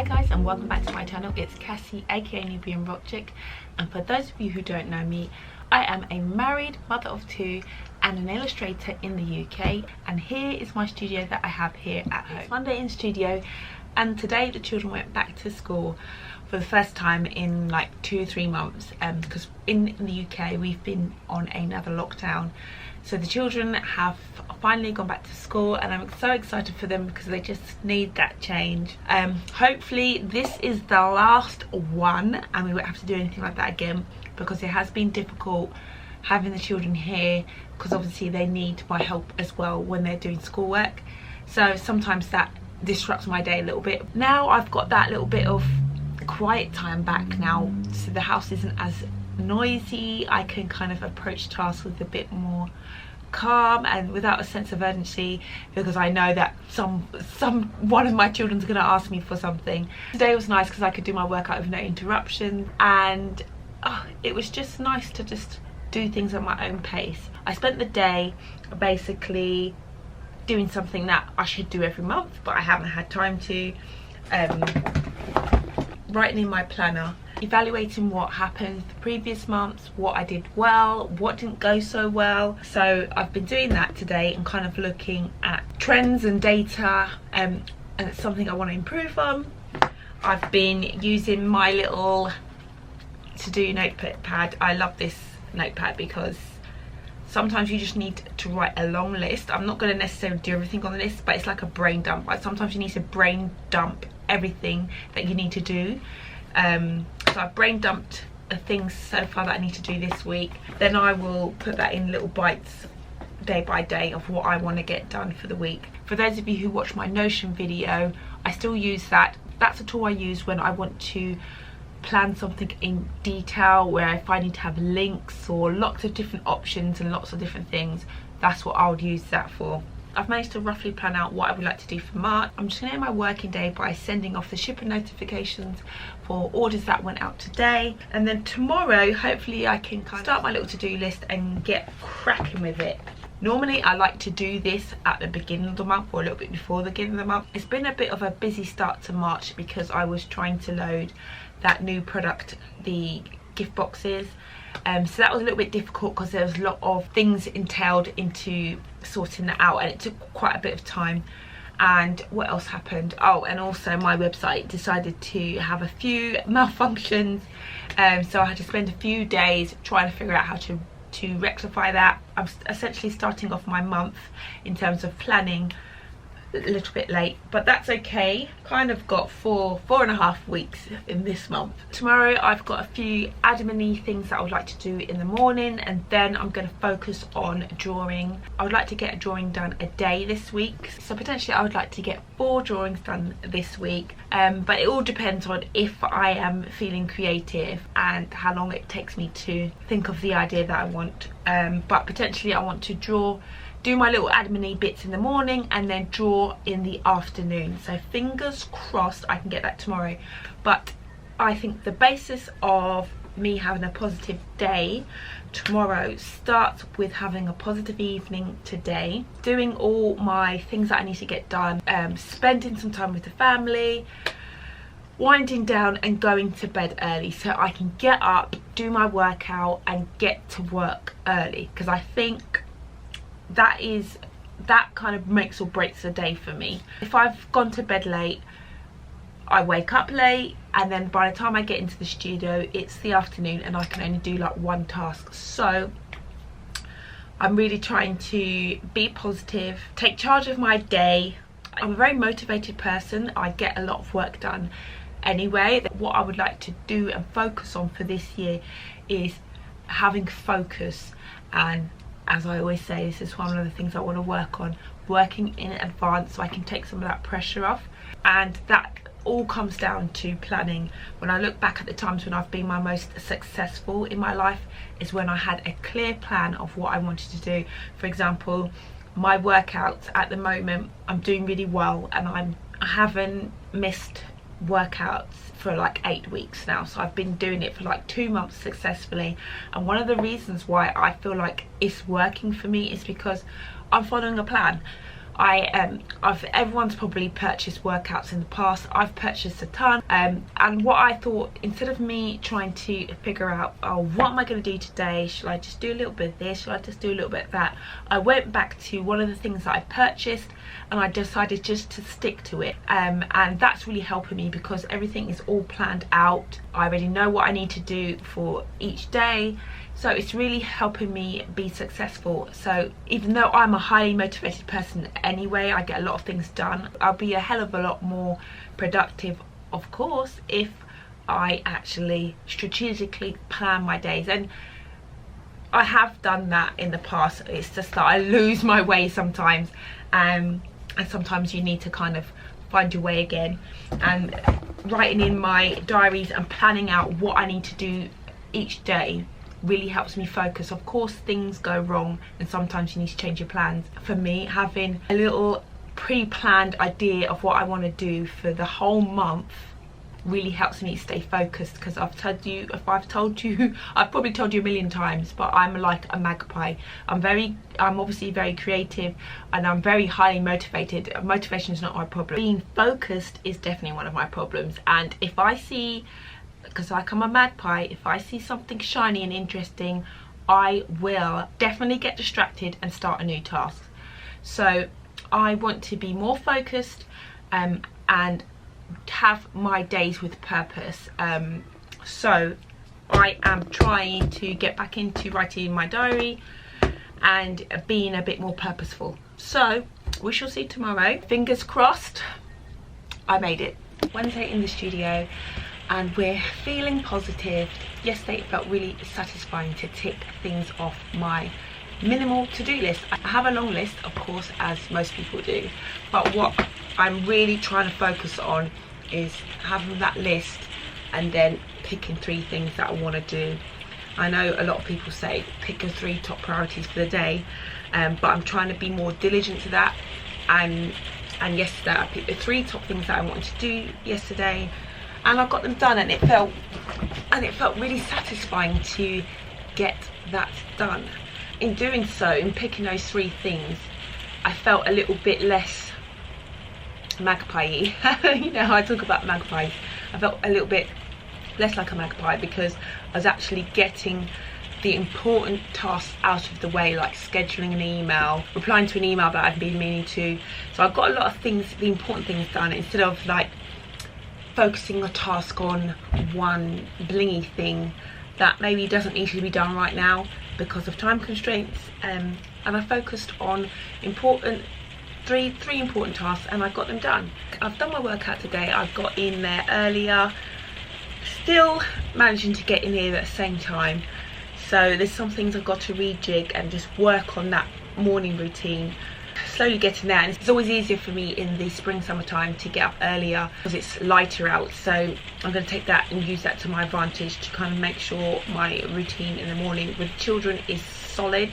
Hi guys, and welcome back to my channel. It's Cassie, aka Nubian Rock Chick, and for those of you who don't know me, I am a married mother of two and an illustrator in the UK, and here is my studio that I have here at home. It's Monday in studio, and today the children went back to school for the first time in like 2 or 3 months, because in the UK we've been on another lockdown. So the children have finally gone back to school, and I'm so excited for them because they just need that change. Hopefully this is the last one and we won't have to do anything like that again, because it has been difficult having the children here, because obviously they need my help as well when they're doing schoolwork. So sometimes that disrupts my day a little bit. Now I've got that little bit of quiet time back now, so the house isn't as noisy. I can kind of approach tasks with a bit more calm and without a sense of urgency, because I know that one of my children's going to ask me for something. Today was nice because I could do my workout with no interruption, and it was just nice to just do things at my own pace. I spent the day basically doing something that I should do every month but I haven't had time to, writing in my planner, evaluating what happened the previous months, what I did well, what didn't go so well. So I've been doing that today and kind of looking at trends and data, and it's something I want to improve on. I've been using my little to-do notepad. I love this notepad because sometimes you just need to write a long list. I'm not going to necessarily do everything on the list, but it's like a brain dump. Like sometimes you need to brain dump everything that you need to do. So I've brain dumped things so far that I need to do this week. Then I will put that in little bites day by day of what I want to get done for the week. For those of you who watch my Notion video, I still use that. That's a tool I use when I want to plan something in detail, where if I need to have links or lots of different options and lots of different things, that's what I would use that for. I've managed to roughly plan out what I would like to do for March. I'm just going to end my working day by sending off the shipping notifications for orders that went out today, and then tomorrow hopefully I can kind of start my little to-do list and get cracking with it. Normally I like to do this at the beginning of the month or a little bit before the beginning of the month. It's been a bit of a busy start to March because I was trying to load that new product, the gift boxes. So that was a little bit difficult because there was a lot of things entailed into sorting that out, and it took quite a bit of time. And what else happened? Oh, and also my website decided to have a few malfunctions, so I had to spend a few days trying to figure out how to rectify that. I'm essentially starting off my month in terms of planning a little bit late, but that's okay. Kind of got four and a half weeks in this month. Tomorrow I've got a few admin-y things that I would like to do in the morning, and then I'm going to focus on drawing. I would like to get a drawing done a day this week, so potentially I would like to get 4 drawings done this week, but it all depends on if I am feeling creative and how long it takes me to think of the idea that I want. But potentially I want to do my little admin-y bits in the morning and then draw in the afternoon. So fingers crossed I can get that tomorrow. But I think the basis of me having a positive day tomorrow starts with having a positive evening today, doing all my things that I need to get done, spending some time with the family, winding down and going to bed early so I can get up, do my workout and get to work early, because I think that kind of makes or breaks the day for me. If I've gone to bed late, I wake up late, and then by the time I get into the studio it's the afternoon and I can only do like one task. So I'm really trying to be positive, take charge of my day. I'm a very motivated person. I get a lot of work done anyway. What I would like to do and focus on for this year is having focus, and as I always say, this is one of the things I want to work on, working in advance so I can take some of that pressure off. And that all comes down to planning. When I look back at the times when I've been my most successful in my life is when I had a clear plan of what I wanted to do. For example, my workouts at the moment, I'm doing really well, and I haven't missed workouts for like 8 weeks now, so I've been doing it for like 2 months successfully. And one of the reasons why I feel like it's working for me is because I'm following a plan. Everyone's probably purchased workouts in the past. I've purchased a ton, and what I thought, instead of me trying to figure out, oh, what am I going to do today, should I just do a little bit of this, should I just do a little bit of that, I went back to one of the things that I purchased and I decided just to stick to it, and that's really helping me because everything is all planned out. I already know what I need to do for each day, so it's really helping me be successful. So even though I'm a highly motivated person anyway, I get a lot of things done. I'll be a hell of a lot more productive, of course, if I actually strategically plan my days. And I have done that in the past. It's just that I lose my way sometimes, and sometimes you need to kind of find your way again. And writing in my diaries and planning out what I need to do each day really helps me focus. Of course, things go wrong and sometimes you need to change your plans. For me, having a little pre-planned idea of what I want to do for the whole month really helps me stay focused, because I've told you I've probably told you a million times, but I'm like a magpie. I'm obviously very creative and I'm very highly motivated. Motivation is not my problem. Being focused is definitely one of my problems. And if I see, because like I'm a magpie, if I see something shiny and interesting, I will definitely get distracted and start a new task. So I want to be more focused and have my days with purpose. So I am trying to get back into writing in my diary and being a bit more purposeful. So we shall see tomorrow. Fingers crossed. I made it. Wednesday in the studio and we're feeling positive. Yesterday it felt really satisfying to tick things off my minimal to-do list. I have a long list, of course, as most people do, but what I'm really trying to focus on is having that list and then picking 3 things that I want to do. I know a lot of people say pick your 3 top priorities for the day, but I'm trying to be more diligent to that. And yesterday I picked the 3 top things that I wanted to do yesterday, and I got them done, and it felt really satisfying to get that done. In doing so, in picking those 3 things, I felt a little bit less magpie-y. You know how I talk about magpies. I felt a little bit less like a magpie because I was actually getting the important tasks out of the way, like scheduling an email, replying to an email that I've been meaning to. So I've got a lot of things, the important things done, instead of like focusing a task on one blingy thing that maybe doesn't need to be done right now because of time constraints. And I focused on three important tasks, and I got them done. I've done my workout today. I've got in there earlier, still managing to get in here at the same time. So there's some things I've got to rejig and just work on that morning routine. Slowly getting there, and it's always easier for me in the summertime to get up earlier because it's lighter out. So I'm going to take that and use that to my advantage to kind of make sure my routine in the morning with children is solid.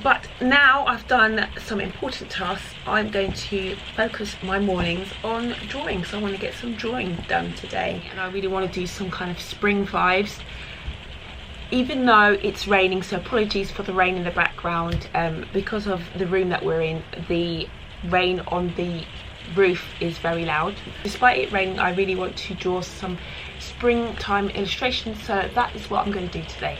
But now I've done some important tasks, I'm going to focus my mornings on drawing. So I want to get some drawing done today, and I really want to do some kind of spring vibes, even though it's raining. So apologies for the rain in the background. Because of the room that we're in, the rain on the roof is very loud. Despite it raining, I really want to draw some springtime illustrations, so that is what I'm going to do today.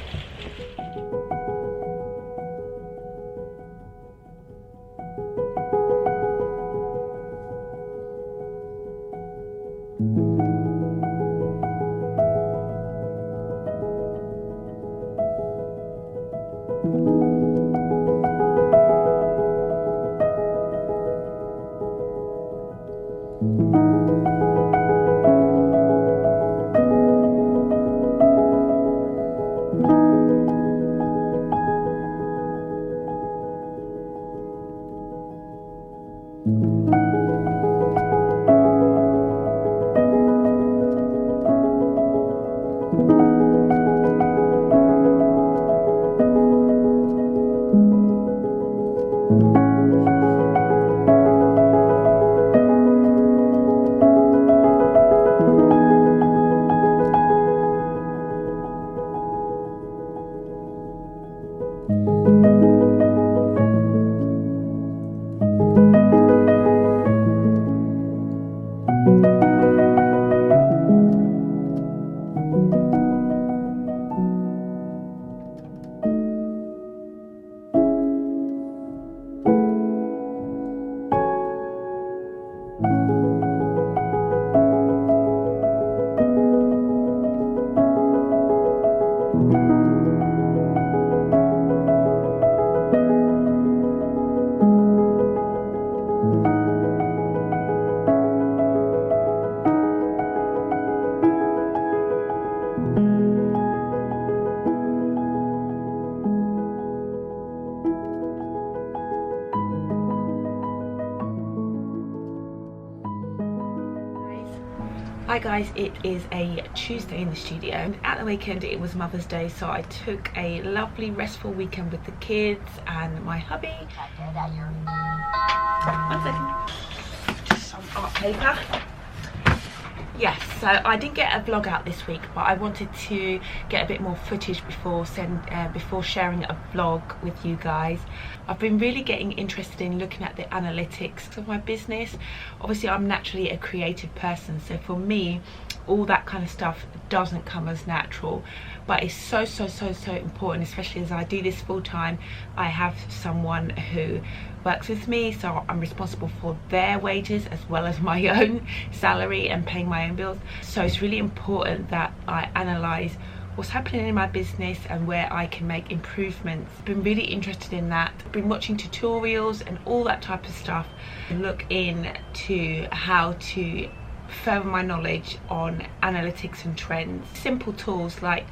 Hi guys, it is a Tuesday in the studio. At the weekend it was Mother's Day, so I took a lovely restful weekend with the kids and my hubby. 1 second. Just some art paper. Yes, so I didn't get a vlog out this week, but I wanted to get a bit more footage before sharing a vlog with you guys. I've been really getting interested in looking at the analytics of my business. Obviously I'm naturally a creative person, so for me all that kind of stuff doesn't come as natural, but it's so important, especially as I do this full time. I have someone who works with me, so I'm responsible for their wages as well as my own salary and paying my own bills. So it's really important that I analyze what's happening in my business and where I can make improvements. I've been really interested in that. I've been watching tutorials and all that type of stuff and look into how to further my knowledge on analytics and trends. Simple tools like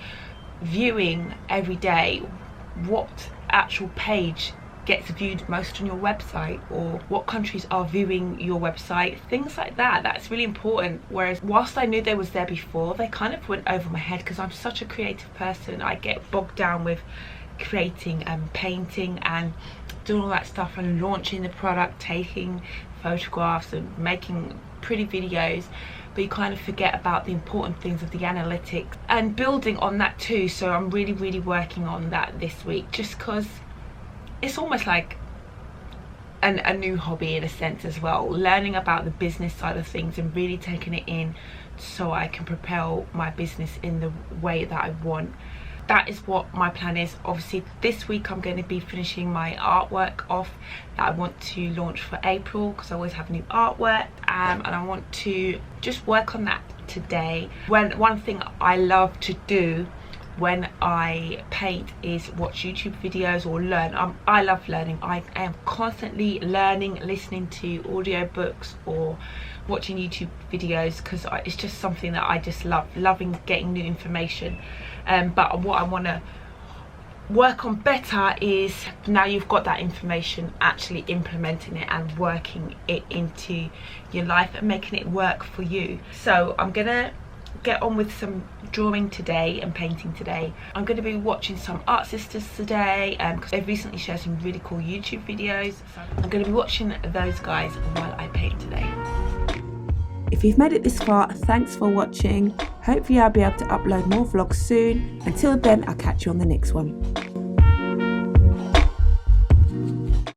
viewing every day what actual page gets viewed most on your website, or what countries are viewing your website, things like that. That's really important. Whereas whilst I knew they was there before, they kind of went over my head because I'm such a creative person. I get bogged down with creating and painting and doing all that stuff and launching the product, taking photographs and making pretty videos, but you kind of forget about the important things of the analytics and building on that too. So I'm really working on that this week, just because it's almost like a new hobby in a sense as well, learning about the business side of things and really taking it in so I can propel my business in the way that I want. That is what my plan is. Obviously this week I'm going to be finishing my artwork off that I want to launch for April, because I always have new artwork, and I want to just work on that today. One thing I love to do when I paint is watch YouTube videos or learn. I love learning. I am constantly learning, listening to audiobooks or watching YouTube videos, because it's just something that I just loving getting new information. But what I want to work on better is, now you've got that information, actually implementing it and working it into your life and making it work for you. So I'm gonna get on with some drawing today and painting today. I'm going to be watching some Art Sisters today because they've recently shared some really cool YouTube videos. So I'm going to be watching those guys while I paint today. If you've made it this far, thanks for watching. Hopefully I'll be able to upload more vlogs soon. Until then, I'll catch you on the next one.